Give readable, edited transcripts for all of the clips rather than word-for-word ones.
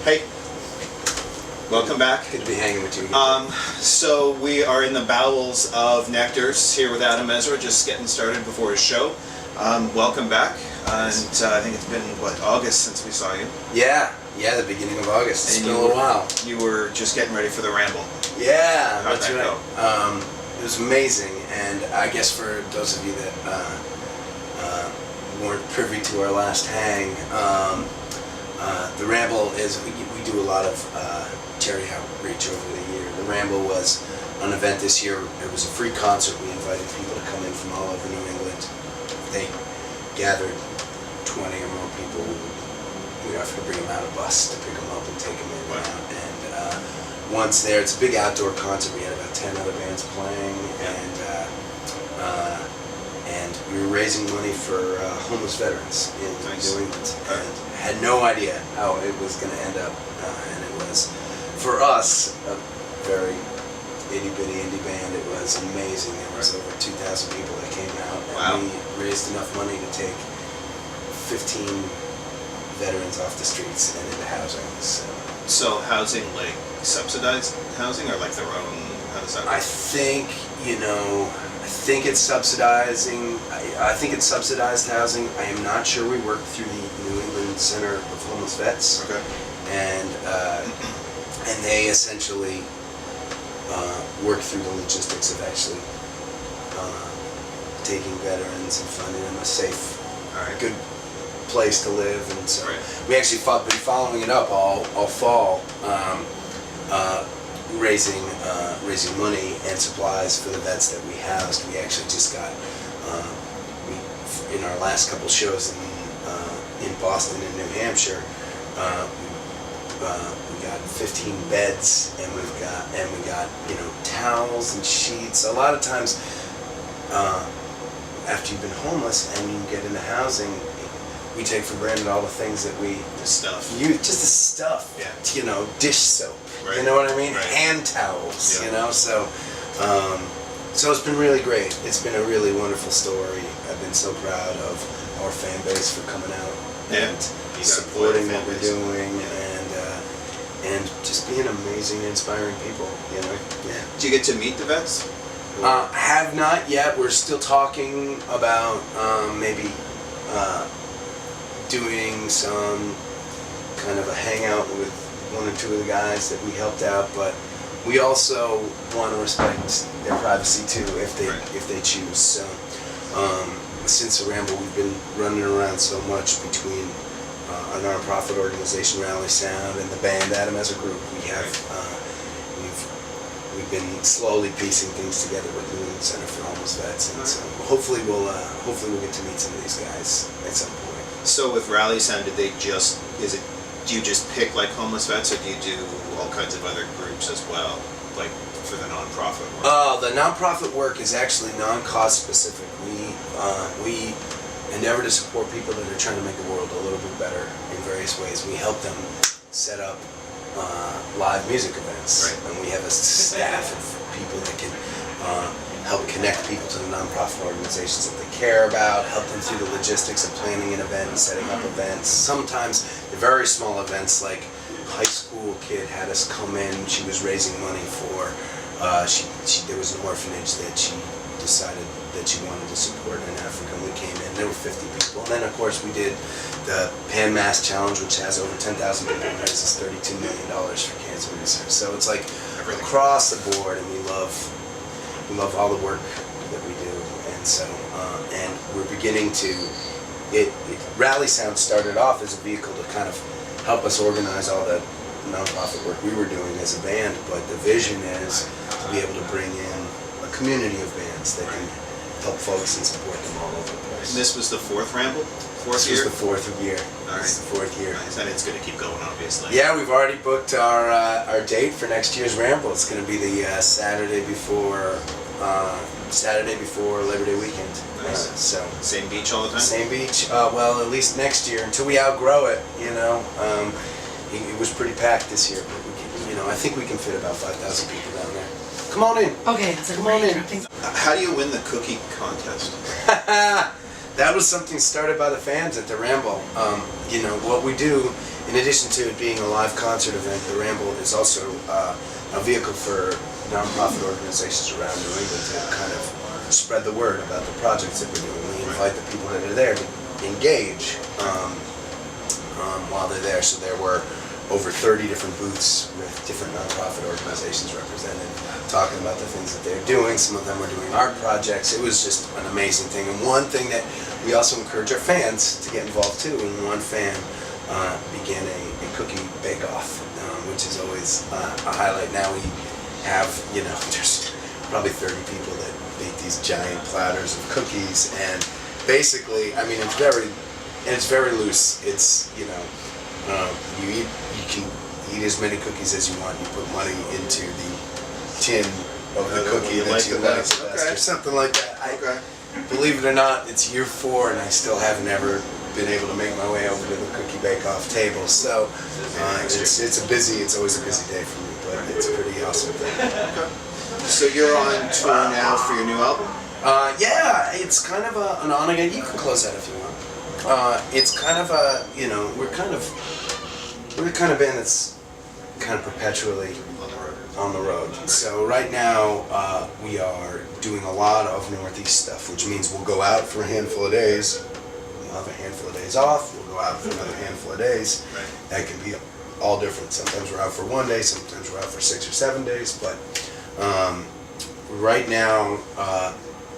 Hey, welcome back. Good to be hanging with you again. So we are in the bowels of Nectars here with Adam Ezra, just getting started before his show. Welcome back. And I think it's been, August since we saw you? Yeah, the beginning of August. It's been a little while. You were just getting ready for the Ramble. Yeah, How'd that go? It was amazing, and I guess for those of you that weren't privy to our last hang, the Ramble is, we do a lot of charity outreach over the year. The Ramble was an event this year. It was a free concert. We invited people to come in from all over New England. They gathered 20 or more people. We have to bring them out a bus to pick them up and take them in. Wow. And once there, it's a big outdoor concert. We had about 10 other bands playing, and we were raising money for homeless veterans in New England. And had no idea how it was going to end up, and it was, for us, a very itty-bitty indie band. It was amazing. There was over 2,000 people that came out, and we raised enough money to take 15 veterans off the streets and into housing. So housing, like subsidized housing, or like their own? How does that work? I think it's subsidizing. I think it's subsidized housing. I am not sure. We work through the New England Center of Homeless Vets. Okay. And they essentially work through the logistics of actually taking veterans and finding them a safe, good place to live. And so we actually been following it up all fall, raising money and supplies for the vets that we housed. We actually just got in our last couple shows in Boston and New Hampshire. We got 15 beds, and we got towels and sheets. A lot of times, after you've been homeless and you get into housing, we take for granted all the things that we just the stuff. Yeah. Dish soap. Right. You know what I mean? Right. Hand towels. Yeah. So it's been really great. It's been a really wonderful story. I've been so proud of our fan base for coming out and supporting what we're doing, and just being amazing, inspiring people. Yeah. Do you get to meet the vets? Have not yet. We're still talking about maybe doing some kind of a hangout with one or two of the guys that we helped out, but we also want to respect their privacy too if they choose. So since the Ramble, we've been running around so much between our nonprofit organization RallySound and the band Adam Ezra Group. We've been slowly piecing things together with the New England Center for Homeless Vets, and so hopefully we'll get to meet some of these guys at some point. So with RallySound, do you just pick like homeless vets, or do you do all kinds of other groups as well, like for the nonprofit work? The nonprofit work is actually non-cost specific. We endeavor to support people that are trying to make the world a little bit better in various ways. We help them set up live music events, and we have a staff of people that can help connect people to the nonprofit organizations that they care about, help them through the logistics of planning an event and setting up events. Sometimes the very small events, like a high school kid had us come in. She was raising money for, there was an orphanage that she decided that she wanted to support in Africa. We came in, there were 50 people. And then of course we did the Pan Mass Challenge, which has over 10,000 people and raises $32 million for cancer research. So it's like across the board, and we love all the work that we do. And so, and we're beginning to, RallySound started off as a vehicle to kind of help us organize all the nonprofit work we were doing as a band, but the vision is to be able to bring in a community of bands that can help folks and support them all over the place. And this was the fourth Ramble? This was the fourth year. All right. This is the fourth year. Nice. And it's going to keep going, obviously. Yeah, we've already booked our date for next year's Ramble. It's going to be the Saturday before Labor Day weekend. Nice. So same beach all the time? Same beach. Well, at least next year, until we outgrow it. It was pretty packed this year, but I think we can fit about 5,000 people down there. Come on in. Okay, come on in. How do you win the cookie contest? That was something started by the fans at the Ramble. What we do in addition to it being a live concert event, the Ramble is also a vehicle for nonprofit organizations around New England to kind of spread the word about the projects that we're doing. We invite the people that are there to engage while they're there. So there were over 30 different booths with different nonprofit organizations represented, talking about the things that they're doing. Some of them were doing art projects. It was just an amazing thing. And one thing that we also encourage our fans to get involved too. And one fan began a cookie bake-off, which is always a highlight. Now we have, there's probably 30 people that bake these giant platters of cookies, and basically, I mean, it's very loose. It's, you can eat as many cookies as you want. You put money into the tin of the cookie that you like the best, or something like that. Believe it or not, it's year 4, and I still haven't ever been able to make my way over to the cookie bake-off table. So it's always a busy day for me, but it's a pretty awesome thing. So you're on tour now for your new album? Yeah, it's kind of an on again. You can close that if you want. It's kind of a, we're the kind of band that's kind of perpetually on the road. So right now we are doing a lot of Northeast stuff, which means we'll go out for a handful of days. We'll have a handful of days off. We'll go out for another handful of days. That can be all different. Sometimes we're out for 1 day. Sometimes we're out for 6 or 7 days. But right now,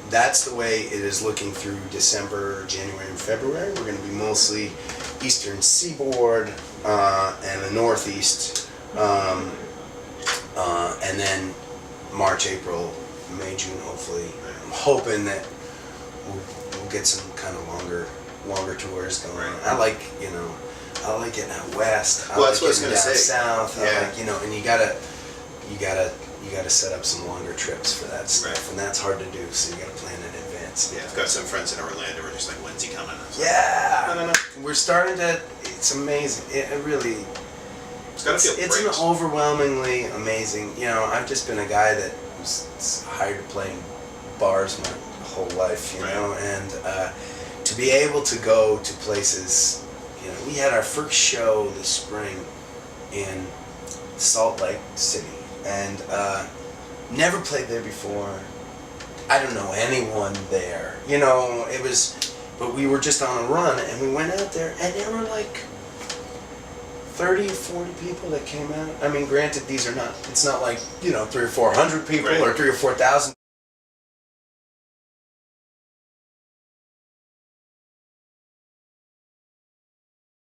that's the way it is looking through December, January, and February. We're going to be mostly Eastern Seaboard and the Northeast, and then March, April, May, June. Hopefully, I'm hoping that we'll get some kind of longer tours going. I like getting out west. I like getting down south. I like, and you gotta set up some longer trips for that stuff, and that's hard to do. So you gotta plan in advance. Yeah, I've got some friends in Orlando who are just like, when's he coming? Yeah, we're starting to. It's amazing. It really. It's gotta feel great. It's an overwhelmingly amazing. I've just been a guy that was hired to play in bars my whole life. And to be able to go to places. We had our first show this spring in Salt Lake City, and never played there before. I don't know anyone there. It was, but we were just on a run, and we went out there, and there were like 30 or 40 people that came out. I mean, granted, it's not like, 300 or 400 people or 3,000 or 4,000.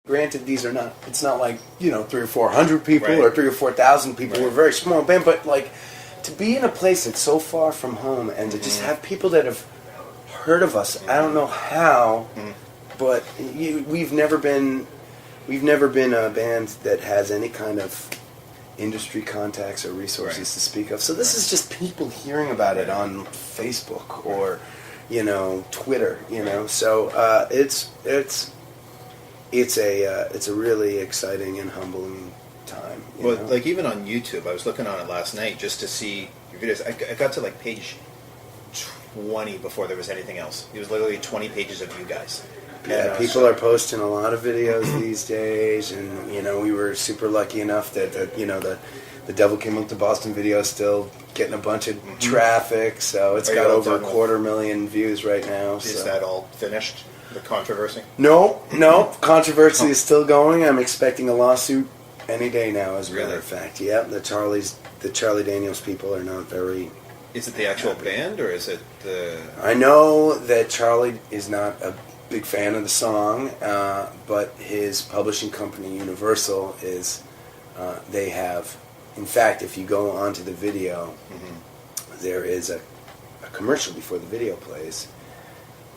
Granted, it's not like, 300 or 400 people or 3,000 or 4,000 people. We're a very small band, but like, to be in a place that's so far from home and to just have people that have heard of us, I don't know how, but we've never been a band that has any kind of industry contacts or resources to speak of. So this is just people hearing about it on Facebook or, Twitter, So it's a really exciting and humbling time. Well, like even on YouTube, I was looking on it last night just to see your videos. I got to like page 20 before there was anything else. It was literally 20 pages of you guys. Yeah, people are posting a lot of videos these days, and we were super lucky enough that the Devil Came Up to Boston video is still getting a bunch of traffic, so it's got over 250,000 views right now. Is that all finished? The controversy? No, controversy is still going. I'm expecting a lawsuit any day now, as a matter of fact. Yeah, the Charlie Daniels people are not very. Is it the actual band, or is it the? I know that Charlie is not a big fan of the song, but his publishing company, Universal, is. They have, in fact, if you go onto the video, there is a commercial before the video plays.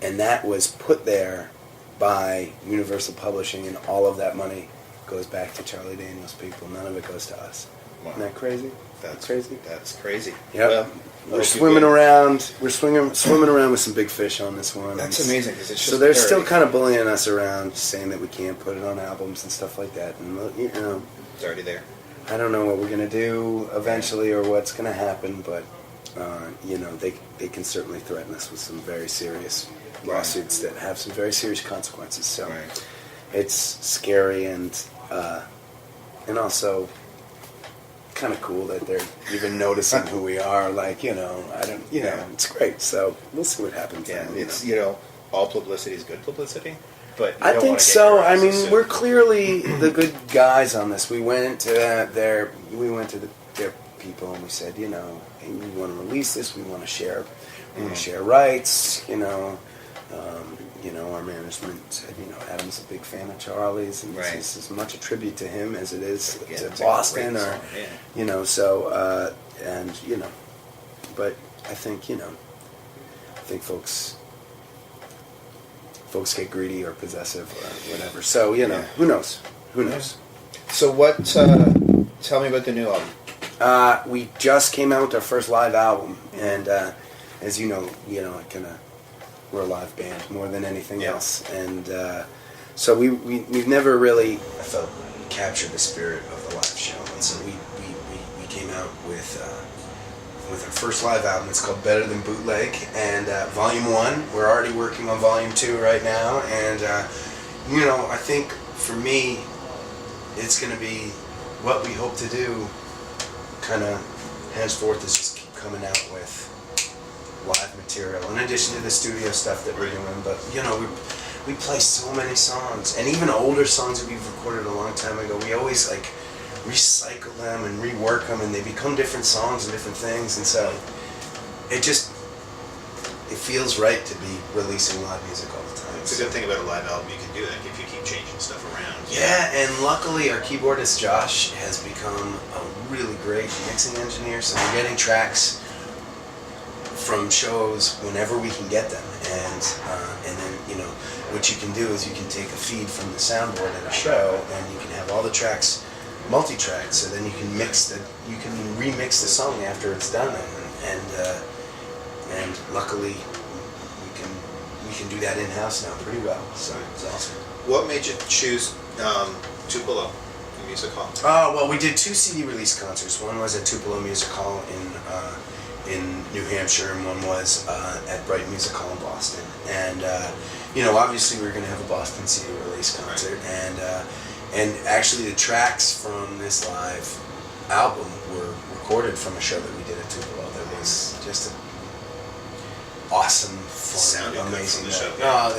And that was put there by Universal Publishing, and all of that money goes back to Charlie Daniels people. None of it goes to us. Wow. Isn't that crazy? That's crazy. That's crazy. Yep. Well, we're swimming around. We're swimming around with some big fish on this one. That's amazing because it's just so they're still kind of bullying us around, saying that we can't put it on albums and stuff like that. And it's already there. I don't know what we're gonna do eventually or what's gonna happen, but they can certainly threaten us with some very serious lawsuits that have some very serious consequences. So it's scary, and and also kind of cool that they're even noticing who we are. Like, you know, I don't, you know, it's great. So we'll see what happens. Yeah, then, it's, you know, all publicity is good publicity. But you I don't think wanna get so. your I asses mean, sued. we're clearly the good guys on this. We went to their people and we said, you know, hey, we want to release this. We want to share. We want to share rights. You know, our management said, you know, Adam's a big fan of Charlie's, and Right. this is as much a tribute to him as it is Yeah, to it's a Boston, great or song, yeah. you know. So and you know, but I think folks get greedy or possessive or whatever. So you know, Yeah. who knows? Who knows? So what? Tell me about the new album. We just came out with our first live album, and as you know, we're a live band more than anything Yeah. else, and so we've never really, I felt, captured the spirit of the live show, and so we came out with our first live album. It's called Better Than Bootleg, and Volume 1. We're already working on Volume 2 right now, and you know, I think for me, it's going to be what we hope to do. Kind of henceforth is just keep coming out with live material in addition to the studio stuff that we're doing. But you know, we play so many songs, and even older songs that we've recorded a long time ago. We always like recycle them and rework them, and they become different songs and different things. And so it feels right to be releasing live music all the time. It's a good thing about a live album. You can do that if you keep changing stuff around. Yeah, and luckily our keyboardist Josh has become a really great mixing engineer, so we're getting tracks from shows whenever we can get them, and then you know what you can do is you can take a feed from the soundboard at a show, and you can have all the tracks multi-tracked, so then you can remix the song after it's done, and luckily we can do that in-house now pretty well, so it's awesome. What made you choose Tupelo Music Hall? Well, we did 2 CD release concerts. One was at Tupelo Music Hall in New Hampshire, and one was at Bright Music Hall in Boston. And you know, obviously we were going to have a Boston CD release concert, and actually the tracks from this live album were recorded from a show that we did at Tupelo. That was just an awesome, fun, Sounded good amazing from the show. night.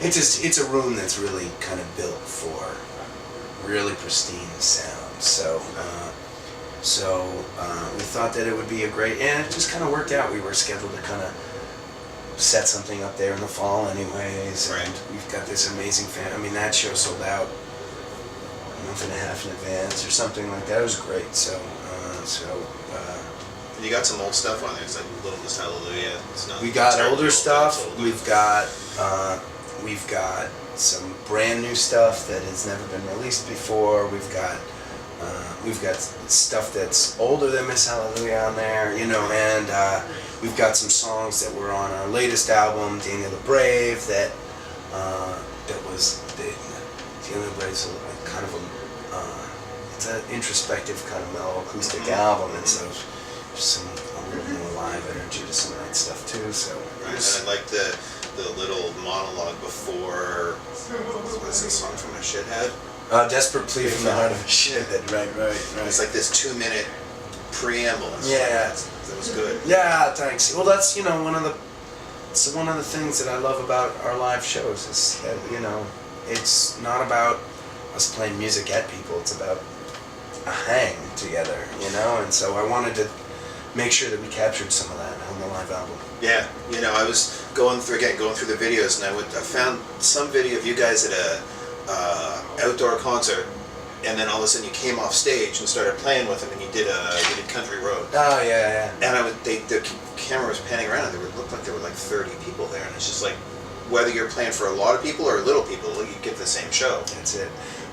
It's a room that's really kind of built for really pristine sound. So we thought that it would be a great, and it just kind of worked out. We were scheduled to kind of set something up there in the fall anyways, and we've got this amazing fan. I mean, that show sold out a month and a half in advance or something like that. It was great. You got some old stuff on there. It's like Little Miss Hallelujah. It's not We got terribly older old, stuff. but it's older. We've got some brand new stuff that has never been released before. We've got stuff that's older than Miss Hallelujah on there, you know, and we've got some songs that were on our latest album, Daniel the Brave. Daniel the Brave's kind of it's an introspective kind of mellow acoustic album, and so there's a little more live energy to some of that stuff too. So Right, and I like the little monologue before. What is this song from a shithead? Desperate Plea from the Heart of a Shithead. Right. It's like this 2-minute preamble. Yeah. That was good. Yeah, thanks. Well, that's, you know, one of the things that I love about our live shows is that, you know, it's not about us playing music at people. It's about a hang together, you know. And so I wanted to make sure that we captured some of that on the live album. Yeah, you know, I was going through the videos, and I found some video of you guys at a outdoor concert, and then all of a sudden you came off stage and started playing with them, and you did Country Road. Oh yeah. And the camera was panning around, and looked like there were like 30 people there, and it's just like, whether you're playing for a lot of people or little people, you get the same show. That's it.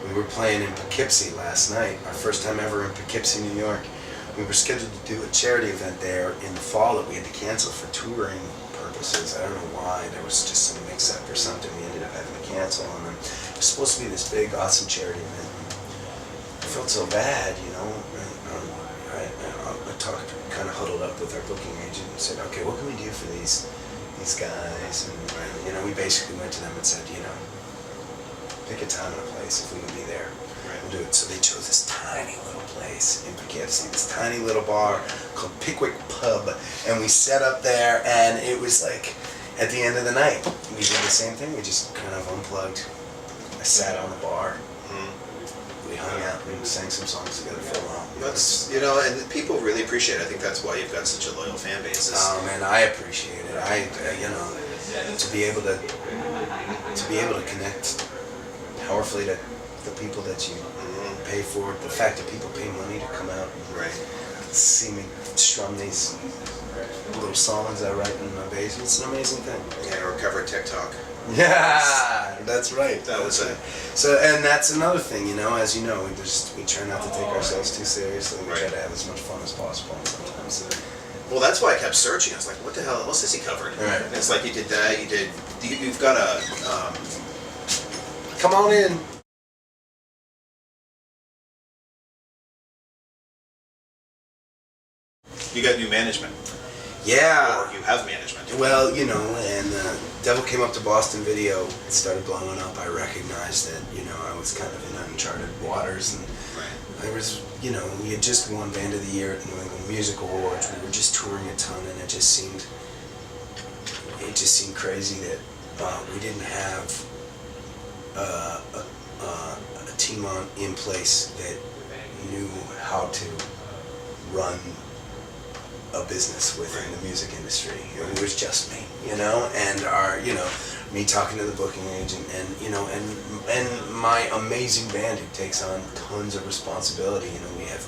We were playing in Poughkeepsie last night, our first time ever in Poughkeepsie, New York. We were scheduled to do a charity event there in the fall that we had to cancel for touring purposes. I don't know why. There was just some mix-up or something. We ended up having to cancel, and then it was supposed to be this big, awesome charity event. I felt so bad, you know. I talked, kind of huddled up with our booking agent and said, okay, what can we do for these guys? And you know, we basically went to them and said, you know, pick a time and a place if we can be there. We'll do it. So they chose this tiny little place in Poughkeepsie, this tiny little bar called Pickwick Pub, and we set up there, and it was like at the end of the night we did the same thing. We just kind of unplugged. I sat on the bar. We hung out and sang some songs together for a while. That's, you know, and people really appreciate it. I think that's why you've got such a loyal fan base. Oh man, I appreciate it. You know, to be able to connect powerfully to the people that you pay for, the fact that people pay money to come out and see me strum these little songs I write in my basement. It's an amazing thing. Yeah, or cover TikTok. Yeah, that's right. That was it. So, and that's another thing, you know, as you know, we try not to take ourselves too seriously. We try to have as much fun as possible, and sometimes. Well, that's why I kept searching. I was like, what the hell else has he covered? Right. And it's like you did that, you've got a, Come on in. you got new management. Yeah. Or you have management. Well, you know, and Devil Came Up to Boston video, it started blowing up. I recognized that, you know, I was kind of in uncharted waters, and there was, you know, we had just won Band of the Year at New England Music Awards. We were just touring a ton, and it just seemed crazy that we didn't have a team in place that knew how to run a business within the music industry. It was just me, you know, and me talking to the booking agent, and you know, and my amazing band who takes on tons of responsibility. You know, we have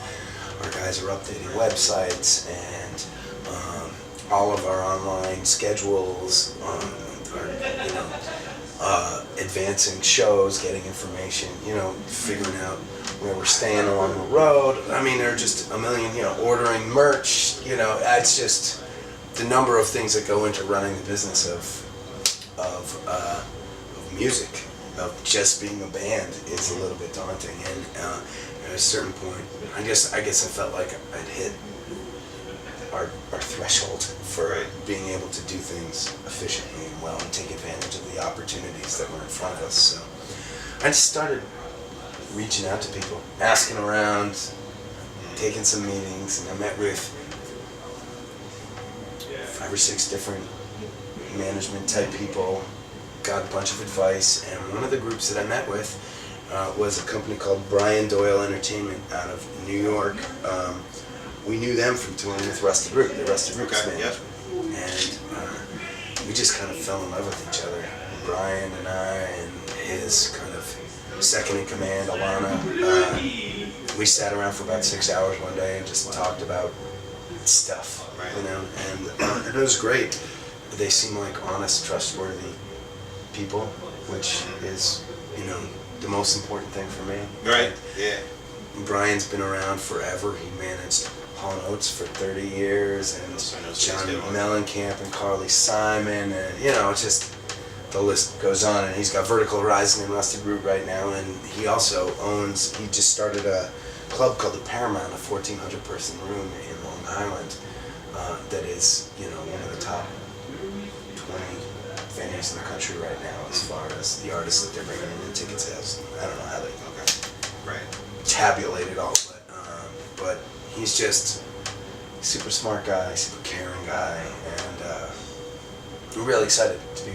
our guys are updating websites and all of our online schedules, advancing shows, getting information, you know, figuring out where we're staying along the road. I mean, there are just a million, you know, ordering merch, you know, it's just the number of things that go into running the business of music, of just being a band is a little bit daunting. And at a certain point, I guess I felt like I'd hit our threshold for being able to do things efficiently and well and take advantage of the opportunities that were in front of us. So I just started reaching out to people, asking around, taking some meetings, and I met with 5 or 6 different management type people, got a bunch of advice, and one of the groups that I met with was a company called Brian Doyle Entertainment out of New York. We knew them from touring with Rusty Root, the Rusty Roots band. And we just kind of fell in love with each other. Brian and I and his kind of second in command, Alana, we sat around for about 6 hours one day and just talked about stuff, you know, and it was great. They seem like honest, trustworthy people, which is, you know, the most important thing for me. Right, yeah. Brian's been around forever. He managed Hall & Oates for 30 years, and John Mellencamp and Carly Simon, and, you know, it's just, the list goes on. And he's got Vertical Horizon and Rusty Root right now, and he also he just started a club called the Paramount, a 1,400 person room in Long Island, that is, you know, one of the top 20 venues in the country right now as far as the artists that they're bringing in and ticket sales. I don't know how they tabulate it all, but he's just a super smart guy, super caring guy, and I'm really excited to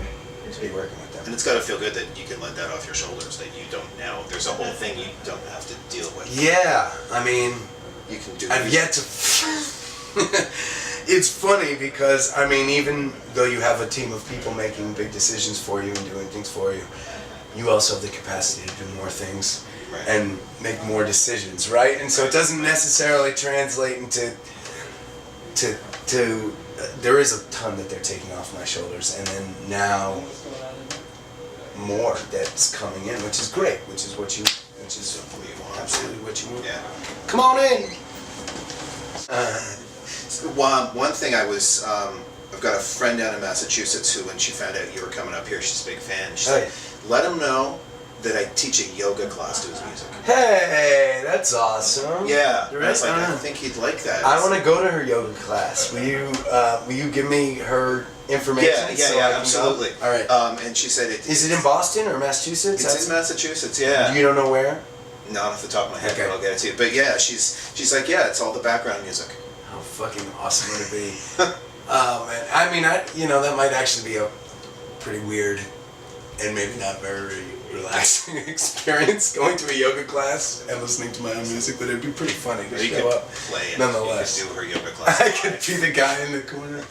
be working with them. And it's got to feel good that you can let that off your shoulders, that you don't now, there's a whole thing you don't have to deal with. Yeah, I mean, you can do I've yet to... It's funny because, I mean, even though you have a team of people making big decisions for you and doing things for you, you also have the capacity to do more things and make more decisions, right? And so it doesn't necessarily translate into there is a ton that they're taking off my shoulders, and then now more that's coming in, which is great, which is absolutely what you want. Yeah. Come on in. One thing I've got a friend down in Massachusetts who, when she found out you were coming up here, she's a big fan. She said, let him know that I teach a yoga class to his music. Hey, that's awesome. Yeah, Right? I was like, I think he'd like that. I want to go to her yoga class. Will you give me her information? Yeah, so I can absolutely. Go? All right. And she said it. Is it in Boston or Massachusetts? It's in Massachusetts. Yeah. You don't know where? Not off the top of my head, Okay. but I'll get it to you. But yeah, she's like, yeah, it's all the background music. How fucking awesome would it be? Oh man, I mean, that might actually be a pretty weird and maybe not very relaxing experience going to a yoga class and listening to my own music, but it'd be pretty funny to show up. Play it. Nonetheless, you could do her yoga class. I could be the guy in the corner.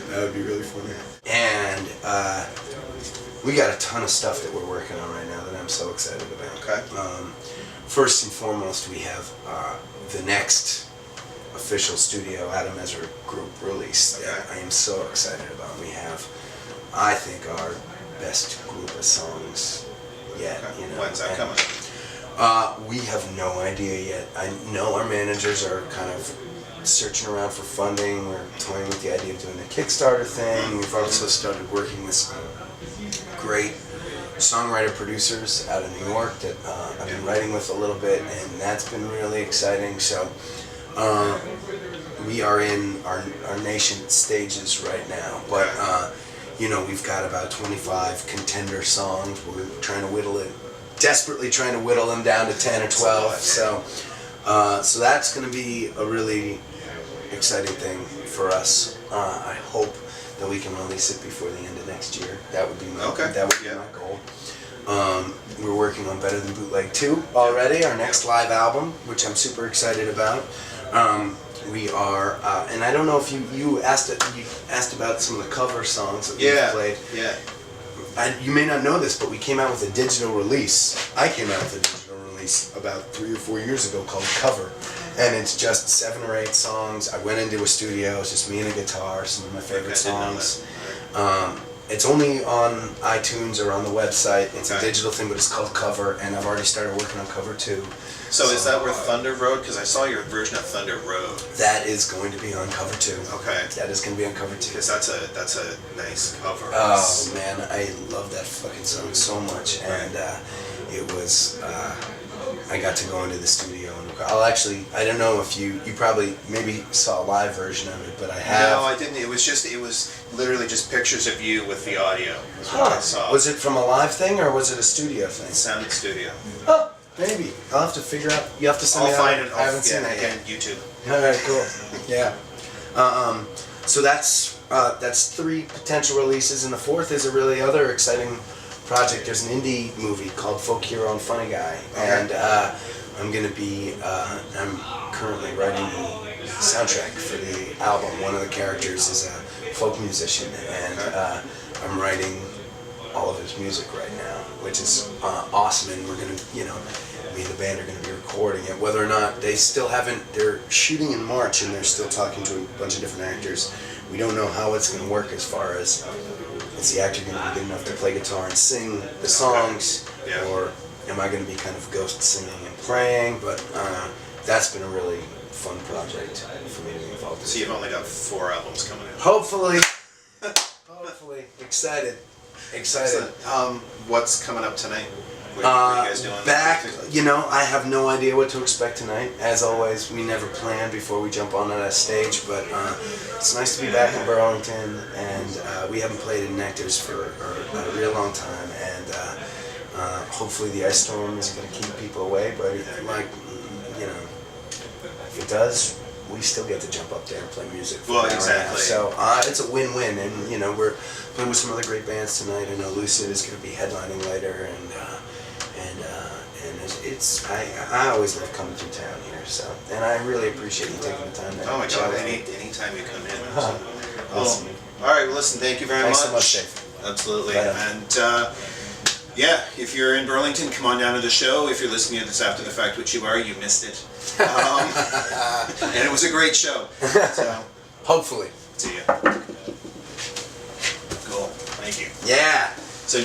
That would be really funny. And we got a ton of stuff that we're working on right now that I'm so excited about. Okay. First and foremost, we have the next official studio Adam Ezra group release that I am so excited about. We have, I think, our best group of songs yet. Okay. You know, When's that coming? We have no idea yet. I know our managers are kind of searching around for funding. We're toying with the idea of doing a Kickstarter thing. We've also started working with some great songwriter producers out of New York that I've been writing with a little bit, and that's been really exciting. So we are in our nascent stages right now, but we've got about 25 contender songs. We're trying to desperately trying to whittle them down to 10 or 12. So that's going to be a really exciting thing for us. I hope that we can release it before the end of next year. That would be my my goal. We're working on Better Than Bootleg 2 already, our next live album, which I'm super excited about. We are, and I don't know if you asked about some of the cover songs that we've played. Yeah. You may not know this, but we came out with a digital release. I came out with a digital release about 3 or 4 years ago called Cover. And it's just 7 or 8 songs. I went into a studio, it's just me and a guitar, some of my favorite songs. It's only on iTunes or on the website. It's a digital thing, but it's called Cover, and I've already started working on Cover 2. So is that where Thunder Road? Because I saw your version of Thunder Road. That is going to be on Cover 2. Okay. That is going to be on Cover 2. Because that's a nice cover. Oh man, I love that fucking song so much, and it was. I got to go into the studio and I don't know if you probably maybe saw a live version of it, but I have. No, I didn't. It was literally just pictures of you with the audio. Is what I saw. Was it from a live thing or was it a studio thing? It sounded studio. Oh, maybe. I'll have to figure out. You have to send me. I'll find it. I haven't seen that yet. YouTube. All right, cool. Yeah. So that's 3 potential releases, and the 4th is a really other exciting project. There's an indie movie called Folk Hero and Funny Guy, and I'm currently writing the soundtrack for the album. One of the characters is a folk musician, and I'm writing all of his music right now, which is awesome. And we're gonna, me and the band are gonna be recording it. Whether or not they're shooting in March, and they're still talking to a bunch of different actors. We don't know how it's gonna work as far as. Is the actor going to be good enough to play guitar and sing the songs, or am I going to be kind of ghost singing and playing? But that's been a really fun project for me to be involved in. So you've only got 4 albums coming out. Hopefully. Excited. Excellent. What's coming up tonight? What are you guys doing? I have no idea what to expect tonight. As always, we never plan before we jump onto that stage, but it's nice to be back in Burlington, and we haven't played in Nectars for a real long time, and hopefully the ice storm isn't going to keep people away, but if it does, we still get to jump up there and play music. Well, exactly. So it's a win-win, and we're playing with some other great bands tonight. I know Lucid is going to be headlining later, and I always love coming through town here. So, and I really appreciate you taking the time. Oh my God! Anytime you come in. Awesome. All right. Well, listen. Thank you very much. Thanks so much, Dave. Absolutely. And if you're in Burlington, come on down to the show. If you're listening to this after the fact, which you are, you missed it. And it was a great show. So, hopefully. See ya. Cool. Thank you. Yeah. So.